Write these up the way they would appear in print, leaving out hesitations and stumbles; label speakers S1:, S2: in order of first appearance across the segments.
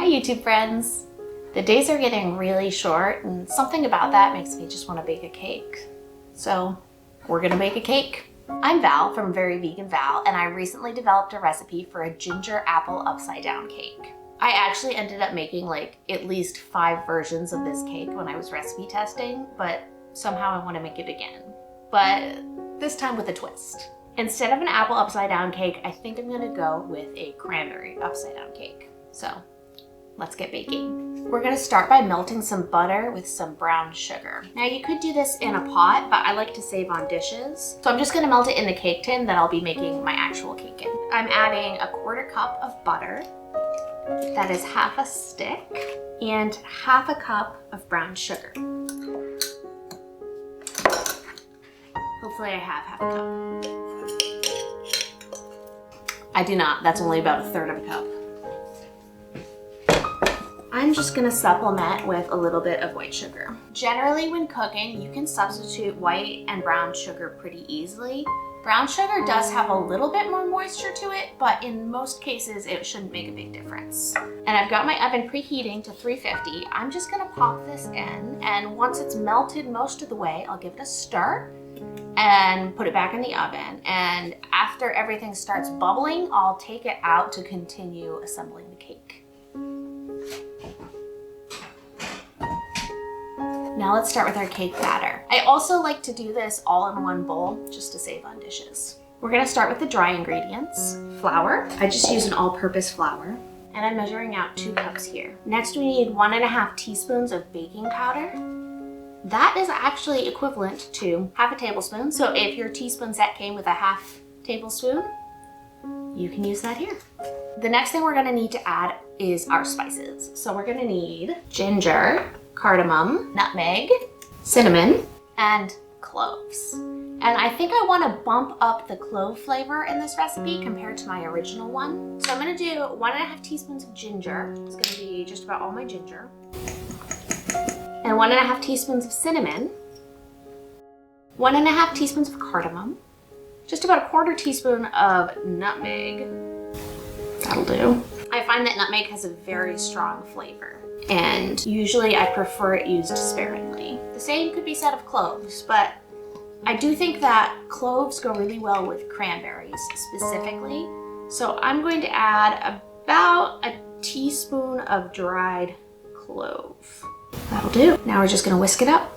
S1: YouTube friends. The days are getting really short and something about that makes me just want to bake a cake. So we're gonna make a cake. I'm Val from Very Vegan Val, and I recently developed a recipe for a ginger apple upside down cake. I actually ended up making like at least 5 versions of this cake when I was recipe testing, but somehow I want to make it again. But this time with a twist. Instead of an apple upside down cake, I think I'm gonna go with a cranberry upside down cake. So let's get baking. We're gonna start by melting some butter with some brown sugar. Now you could do this in a pot, but I like to save on dishes. So I'm just gonna melt it in the cake tin that I'll be making my actual cake in. I'm adding a 1/4 cup of butter. That is half a stick and half a cup of brown sugar. Hopefully I have half a cup. I do not, that's only about 1/3 of a cup. I'm just gonna supplement with a little bit of white sugar. Generally when cooking, you can substitute white and brown sugar pretty easily. Brown sugar does have a little bit more moisture to it, but in most cases it shouldn't make a big difference. And I've got my oven preheating to 350. I'm just gonna pop this in, and once it's melted most of the way, I'll give it a stir and put it back in the oven. And after everything starts bubbling, I'll take it out to continue assembling the cake. Now let's start with our cake batter. I also like to do this all in one bowl just to save on dishes. We're gonna start with the dry ingredients. Flour, I just use an all-purpose flour, and I'm measuring out 2 cups here. Next we need 1½ teaspoons of baking powder. That is actually equivalent to half a tablespoon. So if your teaspoon set came with a half tablespoon, you can use that here. The next thing we're gonna need to add is our spices. So we're gonna need ginger, cardamom, nutmeg, cinnamon, and cloves. And I think I want to bump up the clove flavor in this recipe compared to my original one. So I'm going to do 1½ teaspoons of ginger. It's going to be just about all my ginger. And 1½ teaspoons of cinnamon. 1½ teaspoons of cardamom. Just about 1/4 teaspoon of nutmeg. That'll do. I find that nutmeg has a very strong flavor, and usually I prefer it used sparingly. The same could be said of cloves, but I do think that cloves go really well with cranberries specifically. So I'm going to add about a teaspoon of dried clove. That'll do. Now we're just gonna whisk it up.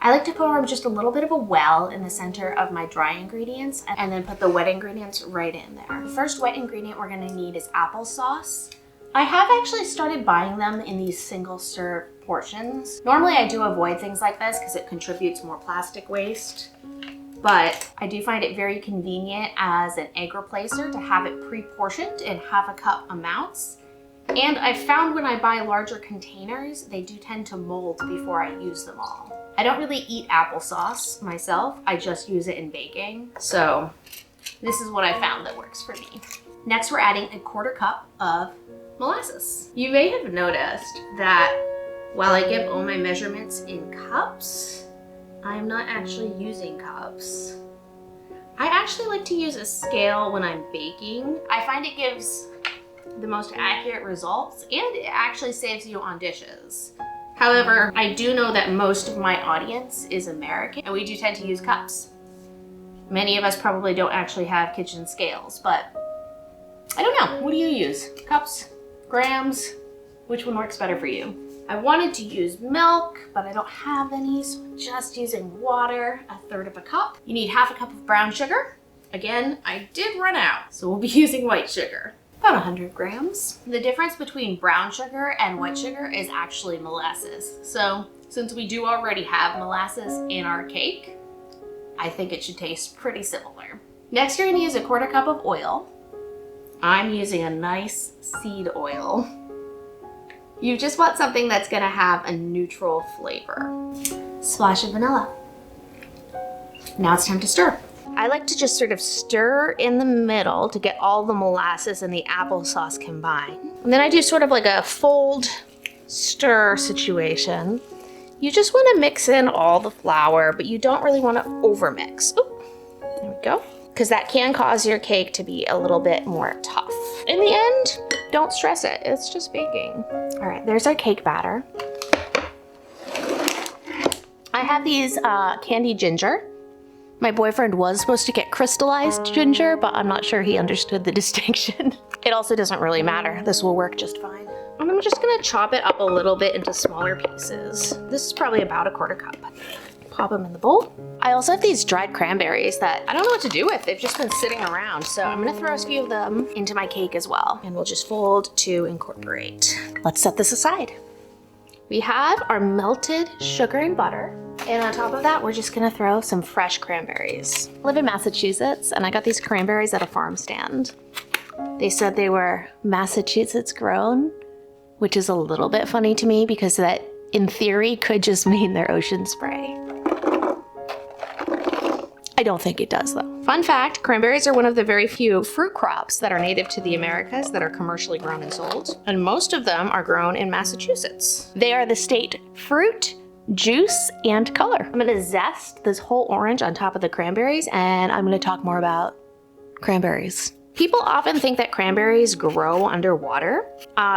S1: I like to form just a little bit of a well in the center of my dry ingredients and then put the wet ingredients right in there. The first wet ingredient we're gonna need is applesauce. I have actually started buying them in these single serve portions. Normally I do avoid things like this because it contributes more plastic waste, but I do find it very convenient as an egg replacer to have it pre-portioned in ½ a cup amounts. And I've found when I buy larger containers, they do tend to mold before I use them all. I don't really eat applesauce myself, I just use it in baking. So this is what I found that works for me. Next, we're adding a 1/4 cup of molasses. You may have noticed that while I give all my measurements in cups, I'm not actually using cups. I actually like to use a scale when I'm baking. I find it gives the most accurate results and it actually saves you on dishes. However, I do know that most of my audience is American and we do tend to use cups. Many of us probably don't actually have kitchen scales, but I don't know. What do you use? Cups? Grams? Which one works better for you? I wanted to use milk, but I don't have any, so I'm just using water, 1/3 of a cup. You need ½ a cup of brown sugar. Again, I did run out, so we'll be using white sugar. About 100 grams. The difference between brown sugar and white sugar is actually molasses. So since we do already have molasses in our cake, I think it should taste pretty similar. Next, you're gonna use a 1/4 cup of oil. I'm using a nice seed oil. You just want something that's gonna have a neutral flavor. Splash of vanilla. Now it's time to stir. I like to just sort of stir in the middle to get all the molasses and the applesauce combined. And then I do sort of like a fold stir situation. You just want to mix in all the flour, but you don't really want to overmix. Oop, there we go. Because that can cause your cake to be a little bit more tough. In the end, don't stress it. It's just baking. All right, there's our cake batter. I have these candied ginger. My boyfriend was supposed to get crystallized ginger, but I'm not sure he understood the distinction. It also doesn't really matter. This will work just fine. And I'm just gonna chop it up a little bit into smaller pieces. This is probably about a 1/4 cup. Pop them in the bowl. I also have these dried cranberries that I don't know what to do with. They've just been sitting around. So I'm gonna throw a few of them into my cake as well. And we'll just fold to incorporate. Let's set this aside. We have our melted sugar and butter. And on top of that, we're just gonna throw some fresh cranberries. I live in Massachusetts and I got these cranberries at a farm stand. They said they were Massachusetts grown, which is a little bit funny to me because that in theory could just mean they're ocean spray. I don't think it does though. Fun fact, cranberries are one of the very few fruit crops that are native to the Americas that are commercially grown and sold. And most of them are grown in Massachusetts. They are the state fruit, juice, and color. I'm gonna zest this whole orange on top of the cranberries and I'm gonna talk more about cranberries. People often think that cranberries grow underwater.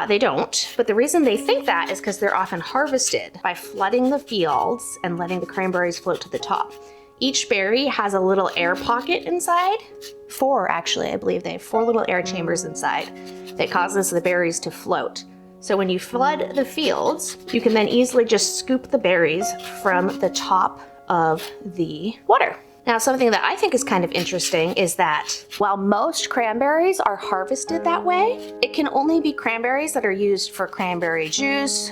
S1: They don't, but the reason they think that is because they're often harvested by flooding the fields and letting the cranberries float to the top. Each berry has a little air pocket inside. 4 actually, I believe they have 4 little air chambers inside that causes the berries to float. So when you flood the fields, you can then easily just scoop the berries from the top of the water. Now, something that I think is kind of interesting is that while most cranberries are harvested that way, it can only be cranberries that are used for cranberry juice,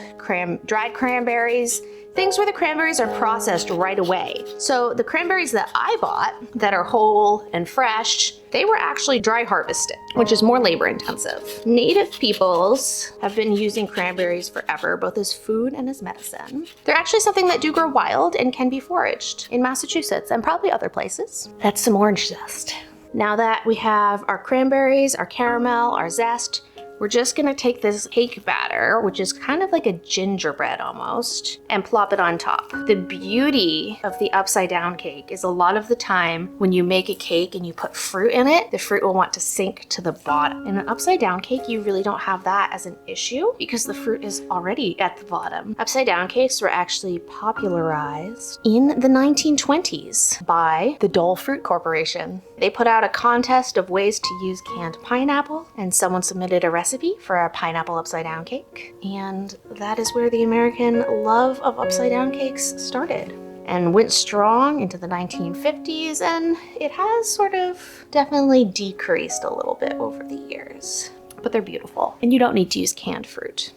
S1: dried cranberries, things where the cranberries are processed right away. So the cranberries that I bought that are whole and fresh, they were actually dry harvested, which is more labor intensive. Native peoples have been using cranberries forever, both as food and as medicine. They're actually something that do grow wild and can be foraged in Massachusetts and probably other places. That's some orange zest. Now that we have our cranberries, our caramel, our zest, we're just gonna take this cake batter, which is kind of like a gingerbread almost, and plop it on top. The beauty of the upside down cake is a lot of the time when you make a cake and you put fruit in it, the fruit will want to sink to the bottom. In an upside down cake, you really don't have that as an issue because the fruit is already at the bottom. Upside down cakes were actually popularized in the 1920s by the Dole Fruit Corporation. They put out a contest of ways to use canned pineapple, and someone submitted a recipe for a pineapple upside down cake. And that is where the American love of upside down cakes started and went strong into the 1950s, and it has sort of definitely decreased a little bit over the years. But they're beautiful, and you don't need to use canned fruit.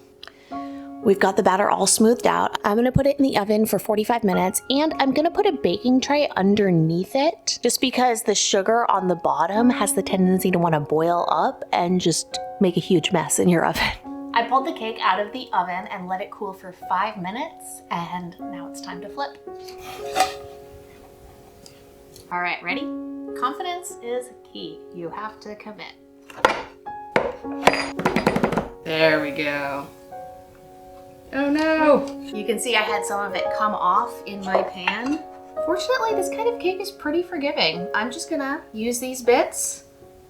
S1: We've got the batter all smoothed out. I'm gonna put it in the oven for 45 minutes and I'm gonna put a baking tray underneath it just because the sugar on the bottom has the tendency to wanna boil up and just make a huge mess in your oven. I pulled the cake out of the oven and let it cool for 5 minutes and now it's time to flip. All right, ready? Confidence is key. You have to commit. There we go. Oh no! You can see I had some of it come off in my pan. Fortunately, this kind of cake is pretty forgiving. I'm just gonna use these bits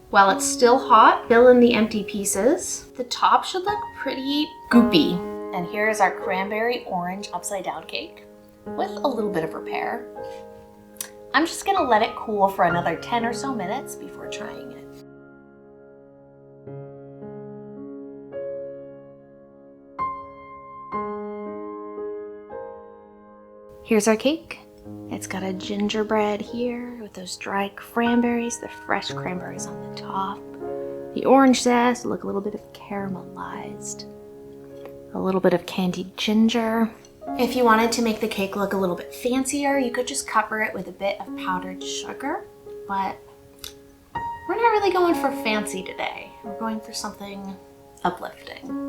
S1: while it's still hot, fill in the empty pieces. The top should look pretty goopy. And here is our cranberry orange upside down cake with a little bit of repair. I'm just gonna let it cool for another 10 or so minutes before trying it. Here's our cake. It's got a gingerbread here with those dry cranberries, the fresh cranberries on the top. The orange zest, look a little bit of caramelized. A little bit of candied ginger. If you wanted to make the cake look a little bit fancier, you could just cover it with a bit of powdered sugar, but we're not really going for fancy today. We're going for something uplifting.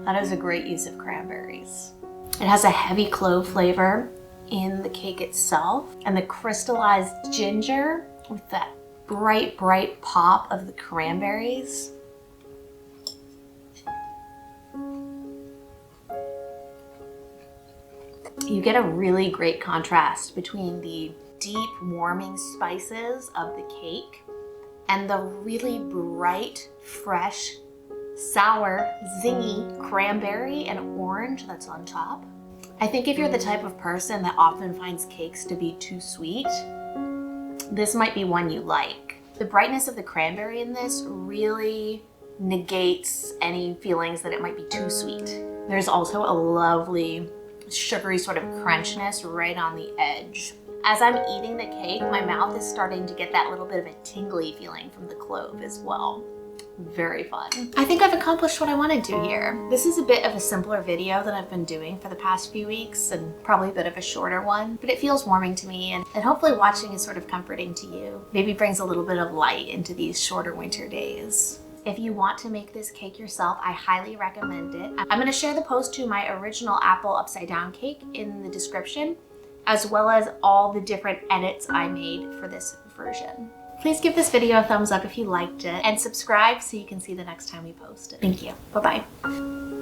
S1: That is a great use of cranberries. It has a heavy clove flavor in the cake itself, and the crystallized ginger with that bright, bright pop of the cranberries. You get a really great contrast between the deep, warming spices of the cake and the really bright, fresh, sour, zingy cranberry and orange that's on top. I think if you're the type of person that often finds cakes to be too sweet, this might be one you like. The brightness of the cranberry in this really negates any feelings that it might be too sweet. There's also a lovely sugary sort of crunchiness right on the edge. As I'm eating the cake, my mouth is starting to get that little bit of a tingly feeling from the clove as well. Very fun. I think I've accomplished what I wanted to here. This is a bit of a simpler video than I've been doing for the past few weeks, and probably a bit of a shorter one, but it feels warming to me, and hopefully watching is sort of comforting to you. Maybe brings a little bit of light into these shorter winter days. If you want to make this cake yourself, I highly recommend it. I'm gonna share the post to my original apple upside down cake in the description, as well as all the different edits I made for this version. Please give this video a thumbs up if you liked it, and subscribe so you can see the next time we post it. Thank you. Bye-bye.